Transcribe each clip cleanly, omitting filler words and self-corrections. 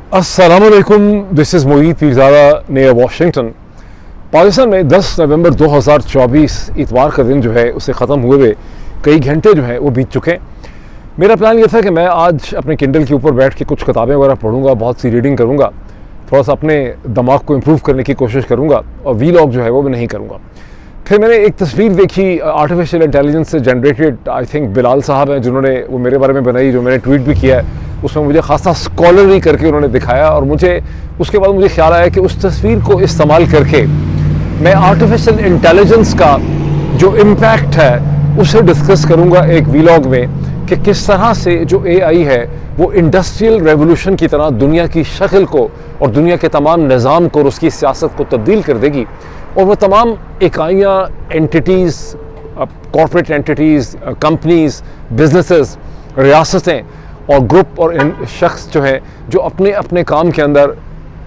अस्सलामुअलैकुम, this is Moid Pirzada near Washington. Pakistan में 10 नवंबर 2024 इतवार का दिन जो है उसे ख़त्म हुए हुए कई घंटे जो है वो बीत चुके हैं। मेरा प्लान ये था कि मैं आज अपने किंडल के ऊपर बैठ के कुछ किताबें वगैरह पढ़ूंगा, बहुत सी रीडिंग करूंगा, थोड़ा सा अपने दिमाग को इम्प्रूव करने की कोशिश करूंगा और वीलॉग जो है वो मैं नहीं करूंगा। फिर मैंने एक तस्वीर देखी आर्टिफिशियल इंटेलिजेंस से जनरेटेड, आई थिंक बिलाल साहब हैं जिन्होंने वो मेरे बारे में बनाई, जो मैंने ट्वीट भी किया है। उसमें मुझे खासा स्कॉलरली करके उन्होंने दिखाया और मुझे उसके बाद मुझे ख्याल आया कि उस तस्वीर को इस्तेमाल करके मैं आर्टिफिशियल इंटेलिजेंस का जो इम्पैक्ट है उसे डिस्कस करूंगा एक वीलॉग में, कि किस तरह से जो एआई है वो इंडस्ट्रियल रेवोल्यूशन की तरह दुनिया की शक्ल को और दुनिया के तमाम निज़ाम को और उसकी सियासत को तब्दील कर देगी। और वो तमाम इकाइयाँ, entities, corporate entities, companies, businesses, रियासतें और ग्रुप और शख्स जो है जो अपने अपने काम के अंदर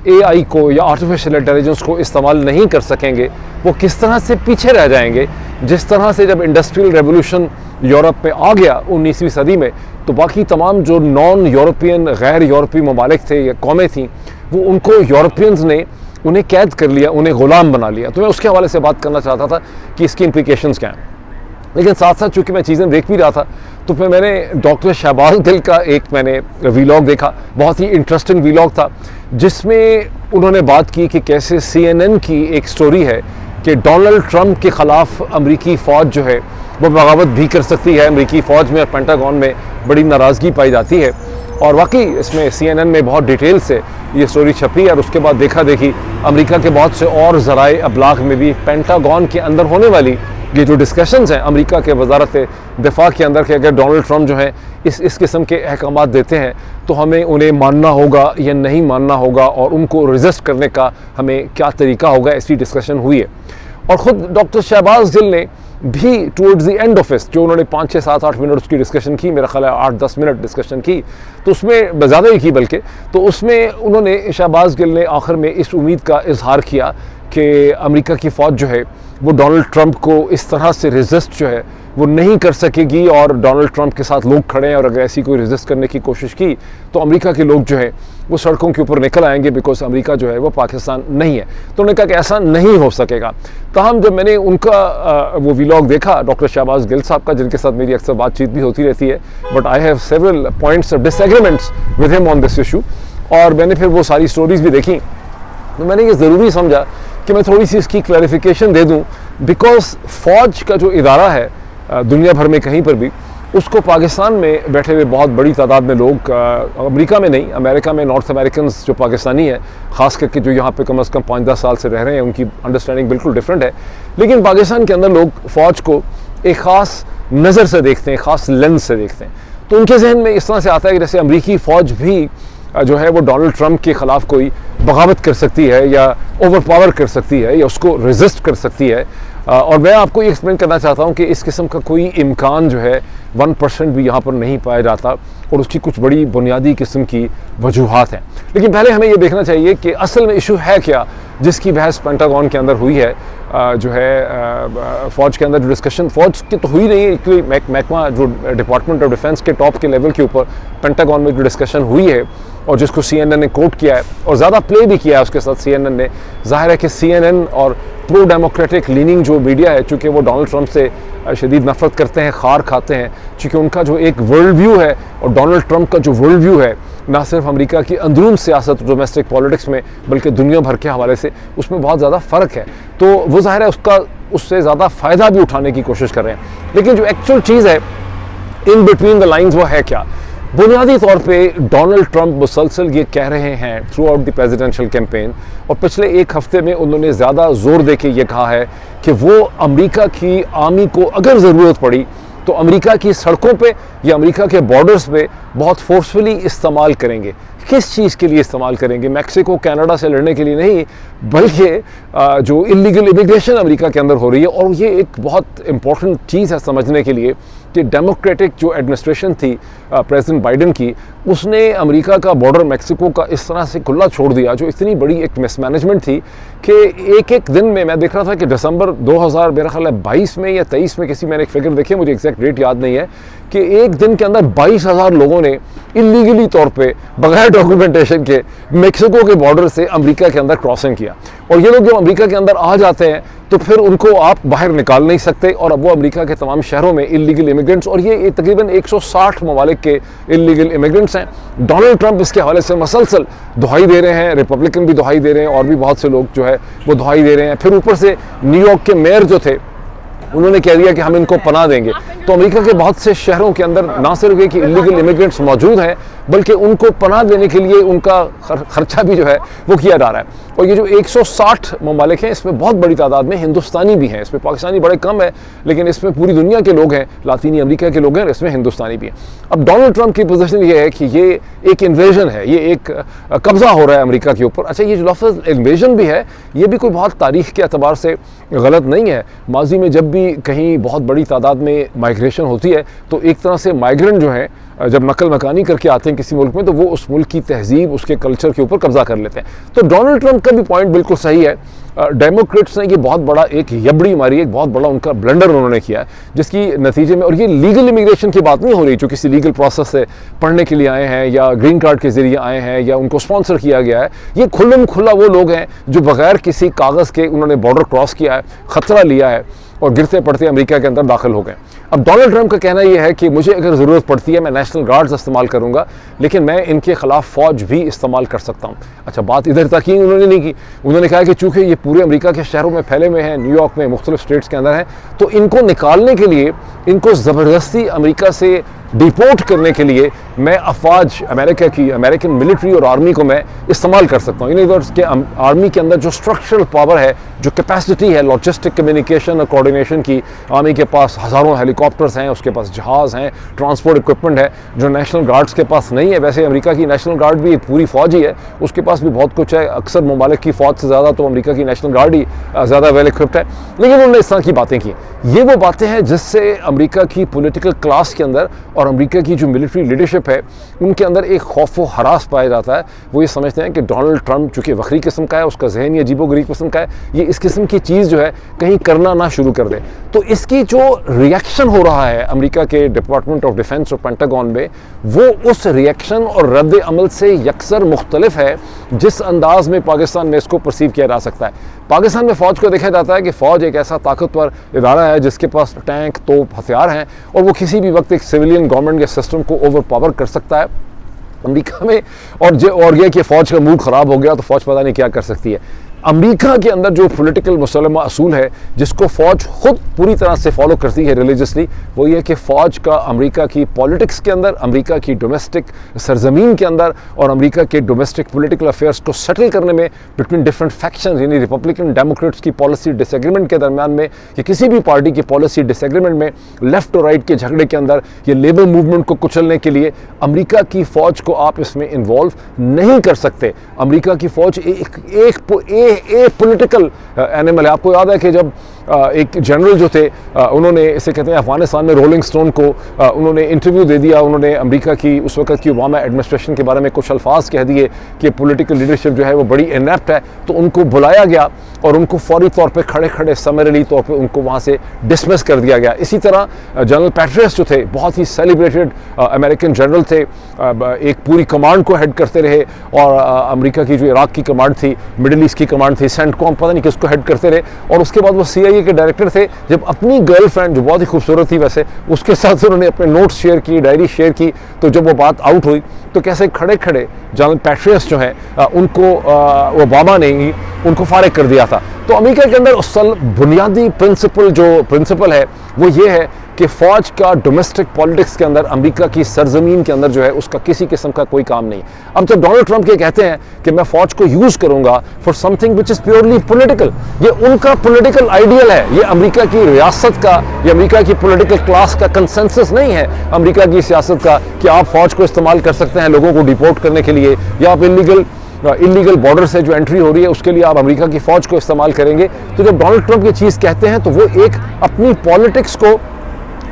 एआई को या आर्टिफिशियल इंटेलिजेंस को इस्तेमाल नहीं कर सकेंगे, वो किस तरह से पीछे रह जाएंगे। जिस तरह से जब इंडस्ट्रियल रेवोल्यूशन यूरोप में आ गया 19वीं सदी में, तो बाकी तमाम जो नॉन यूरोपियन, गैर यूरोपीय ममालिक थे या कौमें थीं, वो उनको यूरोपियंस ने उन्हें कैद कर लिया, उन्हें ग़ुलाम बना लिया। तो मैं उसके हवाले से बात करना चाहता था कि इसकी इम्प्लीकेशंस क्या हैं। लेकिन साथ साथ चूँकि मैं चीज़ें देख भी रहा था तो फिर मैंने डॉक्टर शहबाज गिल का एक मैंने वीलॉग देखा, बहुत ही इंटरेस्टिंग वीलॉग था, जिसमें उन्होंने बात की कि कैसे CNN की एक स्टोरी है कि डोनाल्ड ट्रंप के ख़िलाफ़ अमरीकी फ़ौज जो है वो बगावत भी कर सकती है। अमरीकी फ़ौज में और पेंटागन में बड़ी नाराज़गी पाई जाती है और वाकई इसमें CNN में बहुत डिटेल से ये स्टोरी छपी और उसके बाद देखा देखी अमेरिका के बहुत से और ज़राए अबलाग में भी पेंटागन के अंदर होने वाली ये जो डिस्कशंस हैं अमेरिका के वजारत दिफा के अंदर, कि अगर डोनाल्ड ट्रंप जो है इस किस्म के अहकामात देते हैं तो हमें उन्हें मानना होगा या नहीं मानना होगा और उनको रेजिस्ट करने का हमें क्या तरीका होगा, ऐसी डिस्कशन हुई है। और ख़ुद डॉक्टर शहबाज गिल ने भी टूवर्ड्स द एंड ऑफ इस जो उन्होंने 5, 6, 7, 8 मिनट उसकी डिस्कशन की, मेरा ख्याल है 8-10 मिनट डिस्कशन की, तो उसमें ज़्यादा ही की बल्कि, तो उसमें उन्होंने शहबाज गिल ने आखिर में इस उम्मीद का इजहार किया कि अमेरिका की फ़ौज जो है वो डोनाल्ड ट्रंप को इस तरह से रेजिस्ट जो है वो नहीं कर सकेगी और डोनाल्ड ट्रंप के साथ लोग खड़े हैं और अगर ऐसी कोई रेजिस्ट करने की कोशिश की तो अमेरिका के लोग जो है वो सड़कों के ऊपर निकल आएंगे, बिकॉज अमेरिका जो है वो पाकिस्तान नहीं है। तो उन्होंने कहा कि ऐसा नहीं हो सकेगा। ताहम जब मैंने उनका वो वीलॉग देखा डॉक्टर शहबाज गिल साहब का, जिनके साथ मेरी अक्सर बातचीत भी होती रहती है, but I have several points of disagreements with him on this issue, और मैंने फिर वो सारी स्टोरीज भी देखी, तो मैंने ये ज़रूरी समझा कि मैं थोड़ी सी इसकी क्लैरिफिकेशन दे दूं, बिकॉज फ़ौज का जो इदारा है दुनिया भर में कहीं पर भी, उसको पाकिस्तान में बैठे हुए बहुत बड़ी तादाद में लोग, अमेरिका में नहीं, अमेरिका में नॉर्थ अमेरिकन जो पाकिस्तानी हैं, ख़ास करके जो यहाँ पे कम से कम 5-10 साल से रह रहे हैं, उनकी अंडरस्टैंडिंग बिल्कुल डिफरेंट है। लेकिन पाकिस्तान के अंदर लोग फ़ौज को एक ख़ास नज़र से देखते हैं, ख़ास लेंस से देखते हैं। तो उनके जहन में इस तरह से आता है कि जैसे अमरीकी फ़ौज भी जो है वो डोनाल्ड ट्रंप के ख़िलाफ़ कोई बगावत कर सकती है या ओवर पावर कर सकती है या उसको रेजिस्ट कर सकती है। और मैं आपको ये एक्सप्लेन करना चाहता हूँ कि इस किस्म का कोई इम्कान जो है 1% भी यहाँ पर नहीं पाया जाता और उसकी कुछ बड़ी बुनियादी किस्म की वजूहात हैं। लेकिन पहले हमें ये देखना चाहिए कि असल में इशू है क्या, जिसकी बहस पेंटागन के अंदर हुई है। जो है फ़ौज के अंदर जो डिस्कशन फ़ौज की तो हुई नहीं है, क्योंकि महकमा जो डिपार्टमेंट ऑफ डिफेंस के टॉप के लेवल के ऊपर पेंटागन में जो डिस्कशन हुई है और जिसको CNN ने कोट किया है और ज़्यादा प्ले भी किया है उसके साथ CNN ने। ज़ाहिर है कि CNN और प्रो डेमोक्रेटिक लीनिंग जो मीडिया है, चूँकि वो डोनाल्ड ट्रंप से शदीद नफरत करते हैं, खार खाते हैं, चूँकि उनका जो एक वर्ल्ड व्यू है और डोनाल्ड ट्रंप का जो वर्ल्ड व्यू है, ना सिर्फ अमेरिका की अंदरून सियासत डोमेस्टिक पॉलिटिक्स में बल्कि दुनिया भर के हवाले से उसमें बहुत ज़्यादा फ़र्क है। तो वो ज़ाहिर है उसका उससे ज़्यादा फ़ायदा भी उठाने की कोशिश कर रहे हैं। लेकिन जो एक्चुअल चीज़ है इन बिटवीन द लाइन्स वो है क्या? बुनियादी तौर पे डोनाल्ड ट्रंप मुसलसल ये कह रहे हैं through out the presidential campaign, और पिछले एक हफ्ते में उन्होंने ज़्यादा ज़ोर दे के ये कहा है कि वो अमेरिका की आर्मी को अगर ज़रूरत पड़ी तो अमेरिका की सड़कों पे या अमेरिका के बॉर्डर्स पे बहुत फोर्सफुली इस्तेमाल करेंगे। किस चीज़ के लिए इस्तेमाल करेंगे? मैक्सिको कनाडा से लड़ने के लिए नहीं, बल्कि जो इलीगल इमिग्रेशन अमेरिका के अंदर हो रही है। और ये एक बहुत इंपॉर्टेंट चीज़ है समझने के लिए कि डेमोक्रेटिक जो एडमिनिस्ट्रेशन थी प्रेसिडेंट बाइडन की, उसने अमेरिका का बॉर्डर मैक्सिको का इस तरह से खुला छोड़ दिया, जो इतनी बड़ी एक मिसमैनेजमेंट थी कि एक एक दिन में मैं देख रहा था कि दिसंबर 2000 मेरा ख्याल है 22 में या 23 में, किसी मैंने एक फिगर देखी, मुझे एग्जैक्ट डेट याद नहीं है, कि एक दिन के अंदर 22,000 लोगों ने इलीगली तौर पे बगैर डॉक्यूमेंटेशन के मेक्सिको के बॉर्डर से अमेरिका के अंदर क्रॉसिंग किया। और ये लोग जब अमेरिका के अंदर आ जाते हैं तो फिर उनको आप बाहर निकाल नहीं सकते, और अब वो अमेरिका के तमाम शहरों में इलीगल इमिग्रेंट्स, और ये तकरीबन 160 ममालिक के इलीगल इमिग्रेंट्स हैं। डोनाल्ड ट्रंप इसके हवाले से मसलसल दुहाई दे रहे हैं, रिपब्लिकन भी दुहाई दे रहे हैं और भी बहुत से लोग जो है वो दुहाई दे रहे हैं। फिर ऊपर से न्यूयॉर्क के मेयर जो थे उन्होंने कह दिया कि हम इनको पनाह देंगे। तो अमेरिका के बहुत से शहरों के अंदर ना सिर्फ ये कि इलीगल इमिग्रेंट्स मौजूद हैं, बल्कि उनको पनाह देने के लिए उनका खर्चा भी जो है वो किया जा रहा है। और ये जो 160 ममालिक हैं, इसमें बहुत बड़ी तादाद में हिंदुस्तानी भी हैं, इसमें पाकिस्तानी बड़े कम है, लेकिन इसमें पूरी दुनिया के लोग हैं, लातीनी अमेरिका के लोग हैं, इसमें हिंदुस्तानी भी हैं। अब डोनाल्ड ट्रंप की पोजीशन ये है कि ये एक इन्वेजन है, ये एक कब्जा हो रहा है अमेरिका के ऊपर। अच्छा, ये जो लफ्ज़ इन्वेजन भी है, ये भी कोई बहुत तारीख के अतबार से गलत नहीं है। माजी में जब भी कहीं बहुत बड़ी तादाद में माइग्रेशन होती है तो एक तरह से माइग्रेंट जो है जब नकल मकानी करके आते हैं किसी मुल्क में, तो वो उस मुल्क की तहजीब, उसके कल्चर के ऊपर कब्जा कर लेते हैं। तो डोनाल्ड ट्रंप का भी पॉइंट बिल्कुल सही है। डेमोक्रेट्स ने ये बहुत बड़ा एक यबड़ी मारी, एक बहुत बड़ा उनका ब्लंडर उन्होंने किया है, जिसकी नतीजे में, और ये लीगल इमिग्रेशन की बात नहीं हो रही जो किसी लीगल प्रोसेस से पढ़ने के लिए आए हैं या ग्रीन कार्ड के जरिए आए हैं या उनको स्पॉन्सर किया गया है। ये खुल्लम खुल्ला वो लोग हैं जो बगैर किसी कागज़ के उन्होंने बॉर्डर क्रॉस किया है, ख़तरा लिया है और गिरते पड़ते अमेरिका के अंदर दाखिल हो गए। अब डोनाल्ड ट्रंप का कहना यह है कि मुझे अगर ज़रूरत पड़ती है मैं नेशनल गार्ड्स इस्तेमाल करूंगा, लेकिन मैं इनके खिलाफ फ़ौज भी इस्तेमाल कर सकता हूं। अच्छा, बात इधर तक ही उन्होंने नहीं की। उन्होंने कहा कि चूंकि ये पूरे अमेरिका के शहरों में फैले हुए हैं, न्यूयॉर्क में, मुख्तलिफ स्टेट्स के अंदर हैं, तो इनको निकालने के लिए, इनको ज़बरदस्ती अमेरिका से डिपोर्ट करने के लिए मैं अफवाज अमेरिका की, अमेरिकन मिलिट्री और आर्मी को मैं इस्तेमाल कर सकता हूँ। इन अदर वर्ड्स के आर्मी के अंदर जो स्ट्रक्चरल पावर है, जो कैपेसिटी है लॉजिस्टिक कम्युनिकेशन और कोऑर्डिनेशन की, आर्मी के पास हज़ारों हेलीकॉप्टर्स हैं, उसके पास जहाज़ हैं, ट्रांसपोर्ट इक्विपमेंट है, जो नेशनल गार्ड्स के पास नहीं है। वैसे अमेरिका की नेशनल गार्ड भी एक पूरी फ़ौज ही है, उसके पास भी बहुत कुछ है। अक्सर ममालिक की फ़ौज से ज़्यादा तो अमेरिका की नेशनल गार्ड ही ज़्यादा वेल इक्विप्ड है। लेकिन उन्होंने इस तरह की बातें की। ये वो बातें हैं जिससे अमेरिका की पॉलिटिकल क्लास के अंदर और अमेरिका की जो मिलिट्री लीडरशिप है उनके अंदर एक खौफ व हरास पाया जाता है। वो ये समझते हैं कि डोनाल्ड ट्रंप चूँकि वक्री किस्म का है, उसका जहन ये अजीबोगरीब किस्म का है, ये इस किस्म की चीज़ जो है कहीं करना ना शुरू कर दे। तो इसकी जो रिएक्शन हो रहा है अमेरिका के डिपार्टमेंट ऑफ डिफेंस और पेंटागन में, वो उस रिएक्शन और रद्द अमल से यकसर मुख्तलिफ है जिस अंदाज में पाकिस्तान में इसको परसीव किया जा सकता है। पाकिस्तान में फ़ौज को देखा जाता है कि फ़ौज एक ऐसा ताकतवर इदारा है जिसके पास टैंक, तोप, हथियार हैं और वो किसी भी वक्त एक सिविलियन गवर्नमेंट के सिस्टम को ओवर पावर कर सकता है। अमेरिका में और यह कि फ़ौज का मूड ख़राब हो गया तो फ़ौज पता नहीं क्या कर सकती है। अमेरिका के अंदर जो पॉलिटिकल मुसलमा असूल है जिसको फ़ौज खुद पूरी तरह से फॉलो करती है रिलीजियसली, वो ये कि फ़ौज का अमेरिका की पॉलिटिक्स के अंदर, अमेरिका की डोमेस्टिक सरजमीन के अंदर और अमेरिका के डोमेस्टिक पॉलिटिकल अफेयर्स को सेटल करने में बिटवीन डिफरेंट फैक्शंस, यानी रिपब्लिकन डेमोक्रेट्स की पॉलिसी डिसएग्रीमेंट के दरमियान में या किसी भी पार्टी की पॉलिसी डिसएग्रीमेंट में, लेफ्ट और राइट के झगड़े के अंदर, ये लेबर मूवमेंट को कुचलने के लिए अमेरिका की फ़ौज को आप इसमें इन्वॉल्व नहीं कर सकते। अमेरिका की फ़ौज एक पॉलिटिकल एनिमल है। आपको याद है कि जब एक जनरल जो थे उन्होंने, इसे कहते हैं अफगानिस्तान में रोलिंग स्टोन को उन्होंने इंटरव्यू दे दिया, उन्होंने अमेरिका की उस वक्त की ओबामा एडमिनिस्ट्रेशन के बारे में कुछ अल्फाज कह दिए कि पॉलिटिकल लीडरशिप जो है वो बड़ी इनेप्ट है, तो उनको बुलाया गया और उनको फौरी तौर पे खड़े खड़े समरली तौर पे उनको वहाँ से डिसमिस कर दिया गया। इसी तरह जनरल पैट्रियस जो थे, बहुत ही सेलिब्रेटेड अमेरिकन जनरल थे, एक पूरी कमांड को हेड करते रहे और अमेरिका की जो इराक की कमांड थी, मिडिल ईस्ट की कमांड थी, सेंटकॉम पता नहीं किसको हेड करते रहे, और उसके बाद वो CIA के डायरेक्टर थे। जब अपनी गर्लफ्रेंड जो बहुत ही खूबसूरत थी वैसे, उसके साथ उन्होंने अपने नोट्स शेयर की, डायरी शेयर की, तो जब वो बात आउट हुई तो कैसे खड़े खड़े जनरल पैट्रियस जो है उनको ओबामा ने ही उनको फारिग कर दिया था। तो अमेरिका के अंदर असल बुनियादी प्रिंसिपल है वो ये है कि फ़ौज का डोमेस्टिक पॉलिटिक्स के अंदर, अमेरिका की सरजमीन के अंदर जो है उसका किसी किस्म का कोई काम नहीं। अब जब डोनाल्ड ट्रंप ये कहते हैं कि मैं फ़ौज को यूज़ करूंगा for something which is purely political, ये उनका पॉलिटिकल आइडियल है, ये अमेरिका की रियासत का, ये अमेरिका की पॉलिटिकल क्लास का कंसेंसस नहीं है अमेरिका की सियासत का कि आप फ़ौज को इस्तेमाल कर सकते हैं लोगों को डिपोर्ट करने के लिए, या आप इलीगल बॉर्डर से जो एंट्री हो रही है उसके लिए आप अमेरिका की फ़ौज को इस्तेमाल करेंगे। तो जब डोनाल्ड ट्रंप ये चीज़ कहते हैं तो वो एक अपनी पॉलिटिक्स को,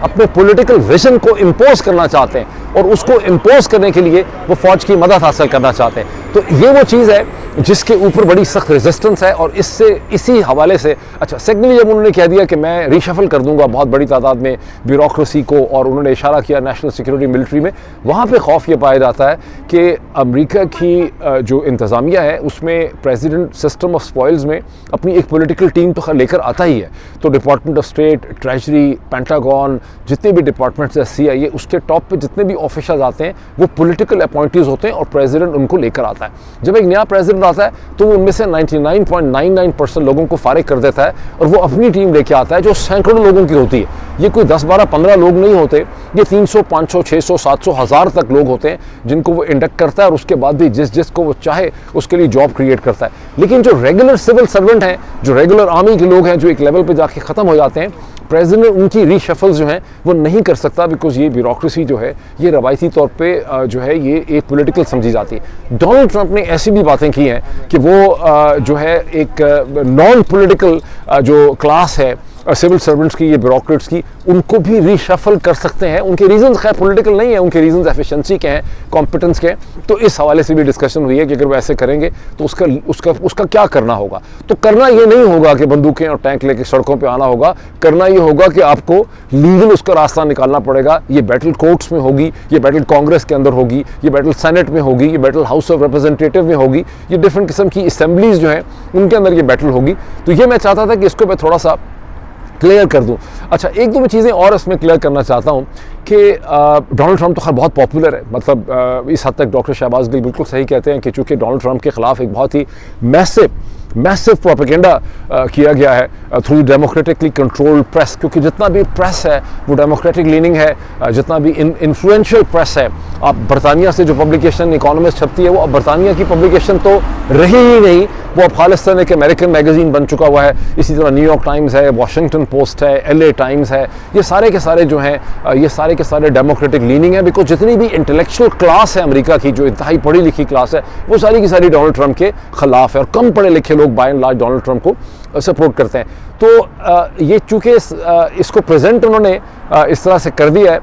अपने पॉलिटिकल विजन को इम्पोज करना चाहते हैं और उसको इम्पोज करने के लिए वो फ़ौज की मदद हासिल करना चाहते हैं। तो ये वो चीज़ है जिसके ऊपर बड़ी सख्त रेजिस्टेंस है। और इसी हवाले से अच्छा, सेकेंडली जब उन्होंने कह दिया कि मैं रीशफल कर दूंगा बहुत बड़ी तादाद में ब्यूरोक्रेसी को, और उन्होंने इशारा किया नेशनल सिक्योरिटी मिलिट्री में, वहाँ पे खौफ ये पाया जाता है कि अमेरिका की जो इंतज़ामिया है उसमें प्रेसिडेंट सिस्टम ऑफ स्पॉइल्स में अपनी एक पॉलिटिकल टीम तो लेकर आता ही है। तो department of state, treasury, pentagon, जितने भी डिपार्टमेंट्स है, CIA, उसके टॉप पे जितने भी ऑफिसर्स आते हैं वो पॉलिटिकल अपॉइंटीज होते हैं और प्रेसिडेंट उनको लेकर आता है। जब एक नया प्रेसिडेंट आता है तो वो उनमें से 99.99% लोगों को फारिग कर देता है और वो अपनी टीम लेके आता है जो सैकड़ों लोगों की होती है। ये कोई 10, 12, 15 लोग नहीं होते, ये 300, 500, 600, 700, 1000 तक लोग होते हैं जिनको वो इंडक्ट करता है और उसके बाद भी जिसको वो चाहे उसके लिए जॉब क्रिएट करता है। लेकिन जो रेगुलर सिविल सर्वेंट हैं, जो रेगुलर आर्मी के लोग हैं, जो एक लेवल पे जाके ख़त्म हो जाते हैं, प्रेसिडेंट उनकी रीशफल्स जो हैं वो नहीं कर सकता, बिकॉज ये ब्यूरोक्रेसी जो है ये रवायती तौर पे जो है ये एक पॉलिटिकल समझी जाती है। डोनाल्ड ट्रंप ने ऐसी भी बातें की हैं कि वो जो है एक नॉन पॉलिटिकल जो क्लास है सिविल सर्वेंट्स की, ये ब्यूरोक्रेट्स की, उनको भी रीशफल कर सकते हैं। उनके रीजंस खैर पॉलिटिकल नहीं है, उनके रीजंस एफिशिएंसी के हैं, कॉम्पिटेंस के हैं। तो इस हवाले से भी डिस्कशन हुई है कि अगर वो ऐसे करेंगे तो उसका क्या करना होगा। तो करना ये नहीं होगा कि बंदूकें और टैंक लेके सड़कों पे आना होगा, करना ये होगा कि आपको लीगल उसका रास्ता निकालना पड़ेगा। ये बैटल कोर्ट्स में होगी, ये बैटल कांग्रेस के अंदर होगी, ये बैटल सेनेट में होगी, ये बैटल हाउस ऑफ रिप्रेजेंटेटिव में होगी, ये डिफरेंट किस्म की असेंबलीज जो हैं उनके अंदर ये बैटल होगी। तो ये मैं चाहता था कि इसको मैं थोड़ा सा क्लियर कर दूं। अच्छा, एक दो मैं चीज़ें और इसमें क्लियर करना चाहता हूं कि डोनाल्ड ट्रंप तो खैर बहुत पॉपुलर है, मतलब इस हद तक डॉक्टर शहबाज गिल बिल्कुल सही कहते हैं कि चूँकि डोनाल्ड ट्रंप के ख़िलाफ़ एक बहुत ही मैसिव प्रोपेगेंडा किया गया है थ्रू डेमोक्रेटिकली कंट्रोल्ड प्रेस, क्योंकि जितना भी प्रेस है वो डेमोक्रेटिक लीनिंग है, जितना भी इन्फ्लुएंशियल प्रेस है। आप बरतानिया से जो पब्लिकेशन इकोनॉमिस्ट छपती है वो अब बरतानिया की पब्लिकेशन तो रही ही नहीं, वो अब खालिस्तान एक अमेरिकन मैगजीन बन चुका हुआ है। इसी तरह न्यूयॉर्क टाइम्स है, वाशिंगटन पोस्ट है, LA टाइम्स है, ये सारे के सारे जो हैं ये सारे के सारे डेमोक्रेटिक लीनिंग है। बिकॉज जितनी भी इंटेलेक्चुअल क्लास है अमेरिका की, जो इंतहाई पढ़ी लिखी क्लास है, वो सारी की सारी डोनाल्ड ट्रंप के खिलाफ है और कम पढ़े लिखे लोग by and large Donald Trump को सपोर्ट करते हैं। तो ये चूँकि इसको प्रेजेंट उन्होंने इस तरह से कर दिया है,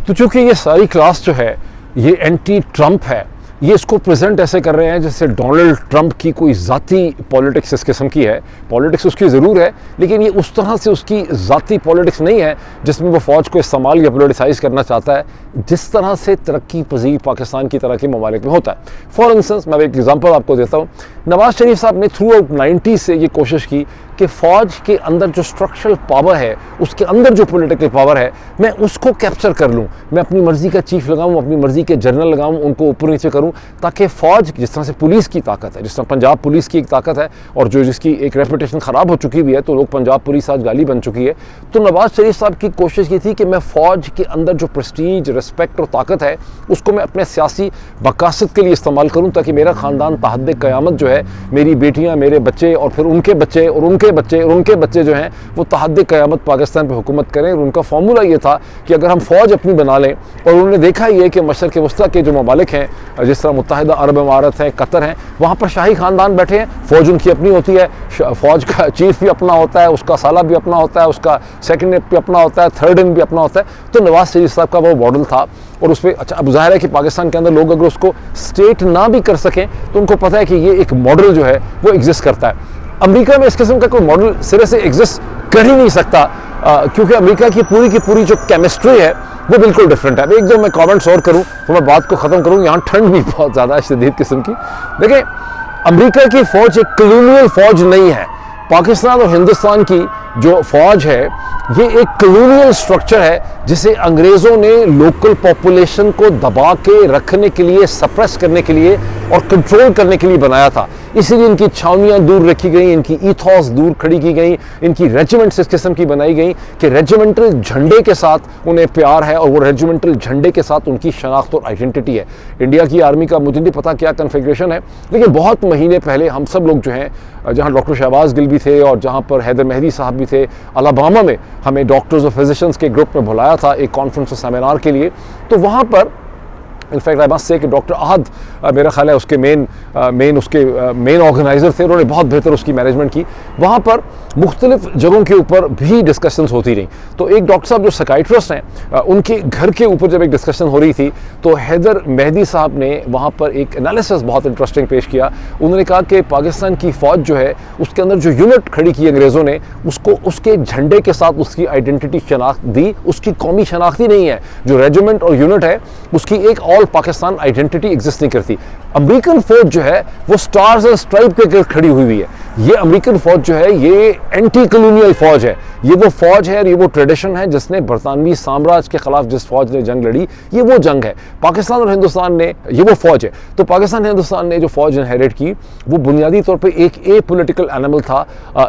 तो चूँकि ये सारी क्लास जो है ये एंटी ट्रंप है, ये इसको प्रेजेंट ऐसे कर रहे हैं जैसे डोनाल्ड ट्रंप की कोई ज़ाती पॉलिटिक्स इस किस्म की है। पॉलिटिक्स उसकी ज़रूर है, लेकिन ये उस तरह से उसकी ज़ाती पॉलिटिक्स नहीं है जिसमें वो फ़ौज को इस्तेमाल या पोलिटिसाइज करना चाहता है, जिस तरह से तरक्की पजीर पाकिस्तान की तरह के ममालिक में होता है। फॉर इंस्टेंस मैं एक एग्जांपल आपको देता हूँ। नवाज शरीफ साहब ने थ्रू आउट 90s से ये कोशिश की कि फ़ौज के अंदर जो स्ट्रक्चरल पावर है, उसके अंदर जो पॉलिटिकल पावर है, मैं उसको कैप्चर कर लूँ, मैं अपनी मर्ज़ी का चीफ लगाऊँ, अपनी मर्ज़ी के जनरल लगाऊँ, उनको ऊपर नीचे करूँ, ताकि फ़ौज जिस तरह से पुलिस की ताकत है, जिस तरह पंजाब पुलिस की एक ताकत है और जो जिसकी एक रेपुटेशन ख़राब हो चुकी भी है, तो लोग पंजाब पुलिस आज गाली बन चुकी है। तो नवाज शरीफ साहब की कोशिश ये थी कि मैं फ़ौज के अंदर जो प्रेस्टीज, रिस्पेक्ट और ताकत है उसको मैं अपने सियासी मकासद के लिए इस्तेमाल करूँ, ताकि मेरा ख़ानदान तहद्दे क़यामत जो है, मेरी बेटियाँ, मेरे बच्चे और फिर उनके बच्चे और उनके बच्चे और उनके बच्चे जो हैं वो तहद्दे क़यामत पाकिस्तान पर हुकूमत करें। और उनका फार्मूला ये था कि अगर हम फ़ौज अपनी बना लें, और उन्होंने देखा ये कि मशरक़ वस्ता के जो ममालिक हैं, जिस तरह मुत्तहिदा अरब इमारत है, कतर हैं, वहाँ पर शाही ख़ानदान बैठे हैं, फ़ौज उनकी अपनी होती है, फ़ौज का चीफ भी अपना होता है, उसका साला भी अपना होता है, उसका सेकंड भी अपना होता है, थर्ड इन भी अपना होता है। तो नवाज शरीफ साहब का वो मॉडल था और उस पर अच्छा, अब ज़ाहिर है कि पाकिस्तान के अंदर लोग अगर उसको स्टेट ना भी कर सकें तो उनको पता है कि ये एक मॉडल जो है वो एग्जिस्ट करता है। अमेरिका में इस किस्म का कोई मॉडल सिरे से एग्जिस्ट कर ही नहीं सकता, क्योंकि अमेरिका की पूरी जो केमिस्ट्री है वो बिल्कुल डिफरेंट है। एक जो मैं कमेंट्स और करूं तो मैं बात को ख़त्म करूं, यहाँ ठंड भी बहुत ज़्यादा है, शदीद किस्म की। देखिए, अमेरिका की फ़ौज एक कॉलोनियल फ़ौज नहीं है। पाकिस्तान और हिंदुस्तान की जो फ़ौज है ये एक कॉलोनियल स्ट्रक्चर है, जिसे अंग्रेज़ों ने लोकल पॉपुलेशन को दबा के रखने के लिए, सप्रेस करने के लिए और कंट्रोल करने के लिए बनाया था। इसीलिए इनकी छावनियाँ दूर रखी गई, इनकी ईथॉस दूर खड़ी की गई, इनकी रेजिमेंट्स इस किस्म की बनाई गई कि रेजिमेंटल झंडे के साथ उन्हें प्यार है और वो रेजिमेंटल झंडे के साथ उनकी शनाख्त और आइडेंटिटी है। इंडिया की आर्मी का मुझे नहीं पता क्या कन्फिग्रेशन है, लेकिन बहुत महीने पहले हम सब लोग जो हैं, जहाँ डॉक्टर शहबाज गिल भी थे और जहाँ पर हैदर मेहदी साहब भी थे, अलाबामा में हमें डॉक्टर्स और फिजिशियंस के ग्रुप में बुलाया था एक कॉन्फ्रेंस और सेमिनार के लिए। तो वहाँ पर इनफैक्ट आई मस्ट से कि डॉक्टर अहद मेरा ख्याल है उसके मेन ऑर्गेनाइज़र थे, उन्होंने बहुत बेहतर उसकी मैनेजमेंट की। वहाँ पर मुख्तलिफ जगहों के ऊपर भी डिस्कशंस होती रहीं। तो एक डॉक्टर साहब जो साइकाइट्रिस्ट हैं, उनके घर के ऊपर जब एक डिस्कशन हो रही थी तो हैदर मेहदी साहब ने वहाँ पर एक एनालिसिस बहुत इंटरेस्टिंग पेश किया। उन्होंने कहा कि पाकिस्तान की फ़ौज जो है उसके अंदर जो यूनिट खड़ी की अंग्रेज़ों ने, उसको उसके झंडे के साथ उसकी आइडेंटिटी शनाख्त दी, उसकी कौमी शनाख्ती नहीं है। जो रेजिमेंट और यूनिट है उसकी एक ऑल पाकिस्तान आइडेंटिटी एग्जिस्ट नहीं करती। अमेरिकन फौज जो है वो स्टार्स एंड स्ट्राइप के खड़ी हुई है। ये अमेरिकन फौज जो है ये एंटी कॉलोनियल फौज है। ये वो फौज है और ये वो ट्रेडिशन है जिसने बरतानवी साम्राज्य के खिलाफ जिस फौज ने जंग लड़ी, ये वो जंग है। पाकिस्तान और हिंदुस्तान ने, ये वो फौज है। तो पाकिस्तान हिंदुस्तान ने जो फौज इनहेरिट की वो बुनियादी तौर पे एक पॉलिटिकल एनिमल था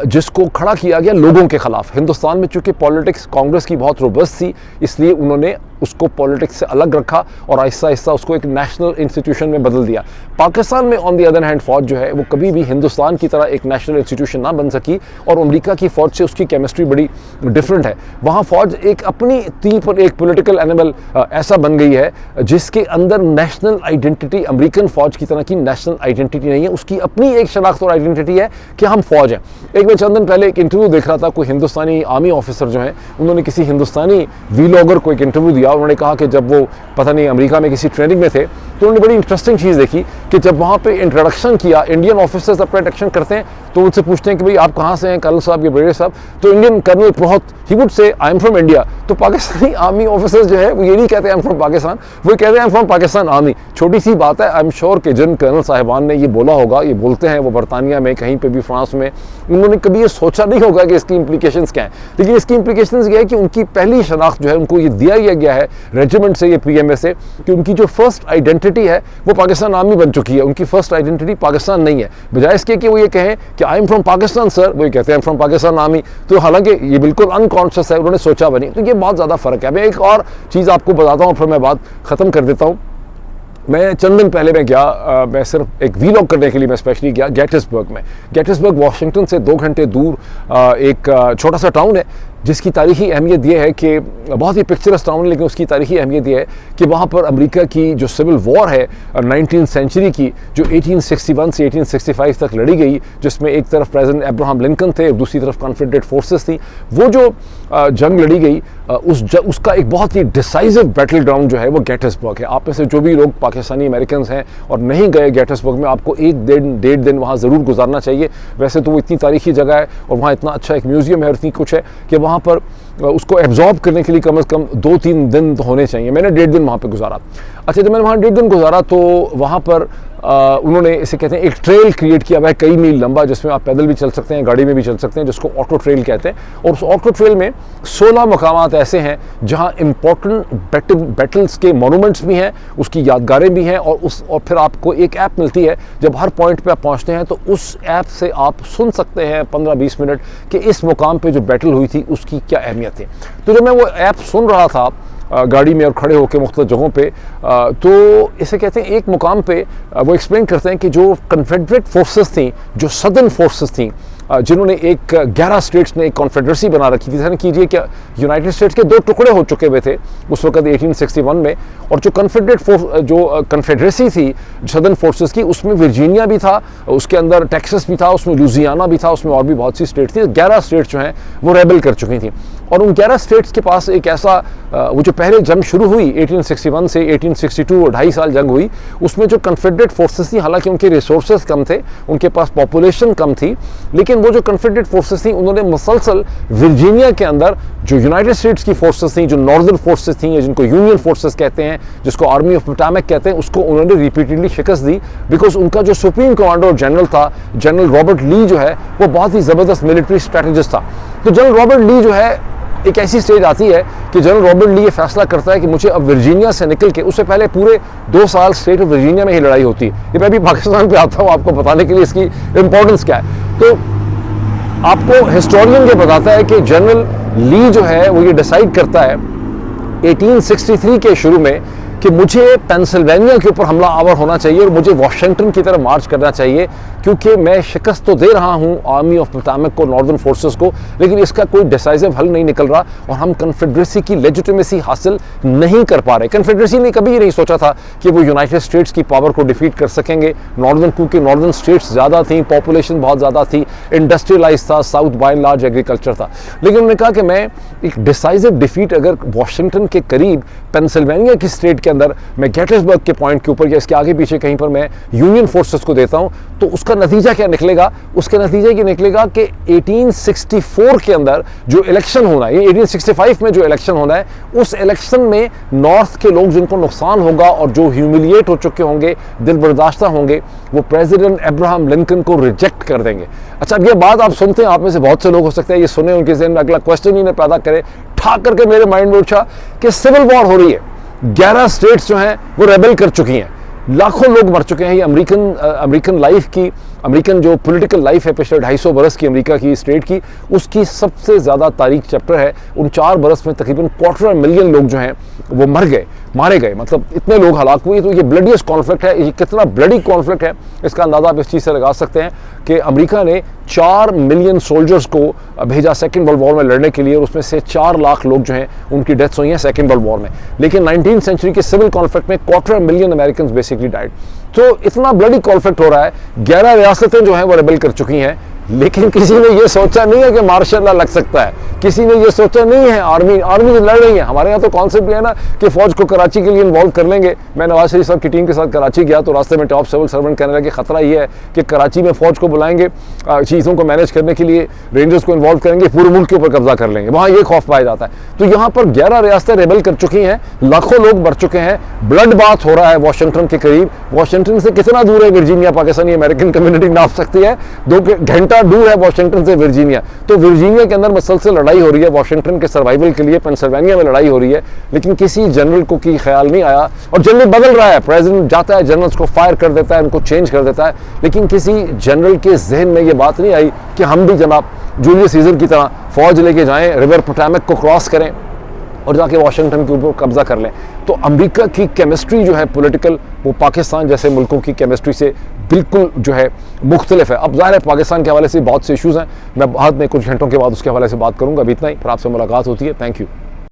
जिसको खड़ा किया गया लोगों के खिलाफ। हिंदुस्तान में चूंकि पॉलिटिक्स कांग्रेस की बहुत रोबस्ट थी, इसलिए उन्होंने उसको पॉलिटिक्स से अलग रखा और आहिस्ता आहिस्ता उसको एक नेशनल इंस्टीट्यूशन में बदल दिया। पाकिस्तान में ऑन दी अदर हैंड फौज जो है वो कभी भी हिंदुस्तान की तरह एक नेशनल इंस्टीट्यूशन ना बन सकी और अमेरिका की फौज से उसकी केमिस्ट्री बड़ी डिफरेंट है। वहाँ फौज एक अपनी तीर पर एक पॉलिटिकल एनिमल ऐसा बन गई है जिसके अंदर नेशनल आइडेंटिटी अमेरिकन फौज की तरह की नेशनल आइडेंटिटी नहीं है। उसकी अपनी एक शनाख्त और आइडेंटिटी है कि हम फौज हैं। एक मैं चंद दिन पहले एक इंटरव्यू देख रहा था, कोई हिंदुस्तानी आर्मी ऑफिसर जो है उन्होंने किसी हिंदुस्तानी वीलॉगर को एक इंटरव्यू दिया। उन्होंने कहा कि जब वो पता नहीं अमेरिका में किसी ट्रेनिंग में थे तो उन्होंने बड़ी इंटरेस्टिंग चीज़ देखी कि जब वहाँ पे इंट्रोडक्शन किया, इंडियन ऑफिसर्स अपना इंट्रोडक्शन करते हैं तो उनसे पूछते हैं कि भाई आप कहाँ से हैं कर्नल साहब या ब्रिगेडियर साहब, तो इंडियन कर्नल बहुत he would say I am from India. तो पाकिस्तानी आर्मी ऑफिसर्स जो है वो ये नहीं कहते आई एम फ्रॉम पाकिस्तान, वो कहते हैं I am from Pakistan army. छोटी सी बात है, आई एम श्योर कि जिन कर्नल साहिबान ने ये बोला होगा, ये बोलते हैं वो बरतानिया में कहीं पर भी फ्रांस में, उन्होंने कभी ये सोचा नहीं होगा कि इसकी इंप्लीकेशंस क्या है। लेकिन इसकी इंप्लीकेशंस ये है कि उनकी पहली शनाख्त जो है उनको ये दिया गया है रेजिमेंट से, ये PMA से, कि उनकी जो फर्स्ट आइडेंटिटी है वो पाकिस्तान आर्मी बन चुकी है। उनकी फर्स्ट आइडेंटिटी पाकिस्तान नहीं है। बजाय इसके कि वो ये कहें कि I am from Pakistan sir, वो ये कहते हैं I am from Pakistan army. तो हालांकि ये बिल्कुल अनकॉन्शियस है, उन्होंने सोचा बनी। तो ये बहुत ज़्यादा फ़र्क है। मैं एक और चीज़ आपको बताता हूँ फिर मैं बात ख़त्म कर देता हूँ। मैं चंद दिन पहले मैं गया, मैं सिर्फ एक वीलॉग करने के लिए मैं स्पेशली गया गेटिसबर्ग में। गेटिसबर्ग वाशिंगटन से 2 घंटे दूर एक छोटा सा टाउन है जिसकी तारीखी अहमियत ये है कि बहुत ही पिक्चरस टाउन है, लेकिन उसकी तारीखी अहमियत ये है कि वहाँ पर अमेरिका की जो सिविल वॉर है 19th सेंचुरी की, जो 1861 से 1865 तक लड़ी गई, जिसमें एक तरफ प्रेसिडेंट अब्राहम लिंकन थे और दूसरी तरफ कॉन्फेडरेट फोर्सेस थी, वो जो जंग लड़ी गई उसका एक बहुत ही डिसाइसिव बैटल ग्राउंड जो है वो गेटिसबर्ग है। आप में से जो भी लोग पाकिस्तानी अमेरिकन हैं और नहीं गए गेटिसबर्ग में, आपको 1-1.5 दिन वहाँ ज़रूर गुजारना चाहिए। वैसे तो वो इतनी तारीखी जगह है और वहाँ इतना अच्छा एक म्यूज़ियम है और इतनी कुछ है कि वहाँ पर उसको एब्जॉर्ब करने के लिए कम से कम 2-3 दिन तो होने चाहिए। मैंने 1.5 दिन वहाँ पे गुजारा। अच्छा, जब मैंने वहाँ 1.5 दिन गुजारा तो वहाँ पर उन्होंने इसे कहते हैं एक ट्रेल क्रिएट किया हुआ है कई मील लंबा, जिसमें आप पैदल भी चल सकते हैं, गाड़ी में भी चल सकते हैं, जिसको ऑटो ट्रेल कहते हैं। और उस ऑटो ट्रेल में 16 मकामात ऐसे हैं जहाँ इंपॉर्टेंट बैटल्स के मोनूमेंट्स भी हैं, उसकी यादगारें भी हैं। और फिर आपको एक ऐप मिलती है, जब हर पॉइंट पे आप पहुँचते हैं तो उस ऐप से आप सुन सकते हैं 15-20 मिनट कि इस मुकाम पर जो बैटल हुई थी उसकी क्या अहमियत है। तो जब मैं वो ऐप सुन रहा था गाड़ी में और खड़े होकर मुख्तलिफ जगहों पे, तो इसे कहते हैं एक मुकाम पे वो एक्सप्लेन करते हैं कि जो कन्फेडरेट फोर्सेस थी, जो सदर्न फोर्सेस थी, जिन्होंने 11 स्टेट्स ने एक कॉन्फेडरेसी बना रखी थी। ध्यान कीजिए कि यूनाइटेड स्टेट्स के 2 टुकड़े हो चुके हुए थे उस वक्त 1861 में, और जो कन्फेडरेसी थी सदर्न फोर्सेस की, उसमें वर्जीनिया भी था, उसके अंदर टेक्सास भी था, उसमें लुजियाना भी था, उसमें और भी बहुत सी स्टेट थी। 11 स्टेट्स जो हैं वो रेबल कर चुकी थी। और उन 11 स्टेट्स के पास एक ऐसा वो जो पहले जंग शुरू हुई 1861 से 1862 और 2.5 साल जंग हुई, उसमें जो कन्फेडरेट फोर्सेस थी, हालांकि उनके रिसोर्सेज कम थे, उनके पास पॉपुलेशन कम थी, लेकिन वो जो कन्फेडरेट फोर्सेस थी उन्होंने मुसलसल वर्जीनिया के अंदर जो यूनाइटेड स्टेट्स की फोर्सेस थी, जो नॉर्दर्न फोर्सेस थी, जिनको यूनियन फोर्सेस कहते हैं, जिसको आर्मी ऑफ पोटामेक कहते हैं, उसको उन्होंने रिपीटेडली शिकस्त दी। बिकॉज उनका जो सुप्रीम कमांडर जनरल था, जनरल रॉबर्ट ली जो है, वो बहुत ही ज़बरदस्त मिलिट्री स्ट्रैटेजिस्ट था। तो जनरल रॉबर्ट ली जो है, एक ऐसी स्टेज आती है कि जनरल रॉबर्ट ली ये फैसला करता है कि मुझे अब वर्जीनिया से निकल के, उससे पहले पूरे 2 साल स्टेट ऑफ वर्जीनिया में ही लड़ाई होती है। ये मैं भी पाकिस्तान पे आता हूँ आपको बताने के लिए इसकी इंपॉर्टेंस क्या है। तो आपको हिस्टोरियन ये बताता है कि जनरल ली जो है वो ये डिसाइड करता है 1863 के शुरू में कि मुझे पेंसिल्वेनिया के ऊपर हमला आवर होना चाहिए और मुझे वॉशिंगटन की तरफ मार्च करना चाहिए, क्योंकि मैं शिकस्त तो दे रहा हूं आर्मी ऑफ पोटोमैक को, नॉर्दर्न फोर्सेस को, लेकिन इसका कोई डिसाइसिव हल नहीं निकल रहा और हम कन्फेडरेसी की लेजिटिमेसी हासिल नहीं कर पा रहे। कन्फेडरेसी ने कभी नहीं सोचा था कि वो यूनाइटेड स्टेट्स की पावर को डिफीट कर सकेंगे। नॉर्दर्न, क्योंकि नॉर्दर्न स्टेट्स ज़्यादा थी, पॉपुलेशन बहुत ज़्यादा थी, इंडस्ट्रियलाइज था, south by and large agriculture था। लेकिन उन्होंने कहा कि मैं एक डिसाइसिव डिफीट अगर वॉशिंगटन के करीब पेंसिल्वेनिया की स्टेट के अंदर मैं गेटिसबर्ग के पॉइंट के ऊपर या इसके आगे पीछे कहीं पर मैं यूनियन फोर्सेस को देता हूं, तो उसका नतीजा क्या निकलेगा? उसके नतीजे ये निकलेगा कि 1864 के अंदर जो इलेक्शन होना है, 1865 में जो इलेक्शन होना है, उस इलेक्शन में नॉर्थ के लोग जिनको नुकसान होगा और जो ह्यूमिलिएट हो चुके होंगे, दिल बर्दाश्ता होंगे, वो प्रेसिडेंट अब्राहम लिंकन को रिजेक्ट कर देंगे। अच्छा, अब ये बात आप सुनते हैं, आप में से बहुत से लोग हो सकते हैं ये सुने, उनके ज़हन में अगला क्वेश्चन ही न पैदा करे, ठाक करके मेरे माइंड में उठा कि सिविल वॉर हो रही है, 11 स्टेट्स जो हैं वो रेबेल कर चुकी हैं, लाखों लोग मर चुके हैं। ये अमेरिकन लाइफ की, अमेरिकन जो पॉलिटिकल लाइफ है पिछले 250 बरस की अमेरिका की स्टेट की, उसकी सबसे ज़्यादा तारीख चैप्टर है। उन 4 बरस में तकरीबन 250,000 लोग जो हैं वो मर गए, मारे गए, मतलब इतने लोग हलाक हुए। तो ये ब्लडीएस्ट कॉन्फ्लिक्ट है। ये कितना ब्लडी कॉन्फ्लिक्ट है इसका अंदाज़ा आप इस चीज़ से लगा सकते हैं कि अमेरिका ने 4 मिलियन सोल्जर्स को भेजा सेकेंड वर्ल्ड वॉर में लड़ने के लिए और उसमें से 4 लाख लोग जो हैं उनकी डेथ्स हुई हैं सेकेंड वर्ल्ड वॉर में। लेकिन 19वीं सेंचुरी के सिविल कॉन्फ्लिक्ट में 250,000 अमेरिकन बेसिकली डाइड। तो इतना ब्लडी कॉन्फ्लिक्ट हो रहा है, 11 रियासतें जो हैं वो रेबेल कर चुकी हैं, लेकिन किसी ने ये सोचा नहीं है कि मार्शल लॉ लग सकता है, किसी ने ये सोचा नहीं है आर्मी लड़ रही है। हमारे यहाँ तो कॉन्सेप्ट भी है ना कि फौज को कराची के लिए इन्वॉल्व कर लेंगे। मैं नवाज शरीफ साहब की टीम के साथ कराची गया तो रास्ते में टॉप सिविल सर्वेंट कहने लगे खतरा ये है कि कराची में फौज को बुलाएंगे, चीज़ों को मैनेज करने के लिए रेंजर्स को इन्वॉल्व करेंगे, पूरे मुल्क के ऊपर कब्जा कर लेंगे, वहाँ ये खौफ पाया जाता है। तो यहाँ पर 11 रियासतें रेबेल कर चुकी हैं, लाखों लोग मर चुके हैं, ब्लड बाथ हो रहा है वॉशिंगटन के करीब। वॉशिंगटन से कितना दूर है वर्जीनिया? पाकिस्तानी अमेरिकन कम्युनिटी नाप सकती है, 2 घंटा दूर है वॉशिंगटन से वर्जीनिया। तो वर्जीनिया के अंदर मुसलसल लड़ाई हो रही है वॉशिंगटन के सर्वाइवल के लिए, पेंसिल्वेनिया में लड़ाई हो रही है, लेकिन किसी जनरल को की ख्याल नहीं आया। और जनरल बदल रहा है, प्रेसिडेंट जाता है, जनरल्स को फायर कर देता है, उनको चेंज कर देता है, लेकिन किसी जनरल के जहन में ये बात नहीं आई कि हम भी जनाब जूलियस सीजर की तरह फौज लेके जाएं, रिवर पोटोमैक को क्रॉस करें और जाके वॉशिंगटन के ऊपर कब्जा कर लें। तो अमेरिका की केमिस्ट्री जो है पॉलिटिकल, वो पाकिस्तान जैसे मुल्कों की केमिस्ट्री से बिल्कुल जो है मुख्तलिफ है। अब ज़ाहिर है पाकिस्तान के हवाले से बहुत से इशूज़ हैं, मैं बाद में कुछ घंटों के बाद उसके हवाले से बात करूँगा। अभी इतना ही, फिर आपसे मुलाकात होती है। Thank you.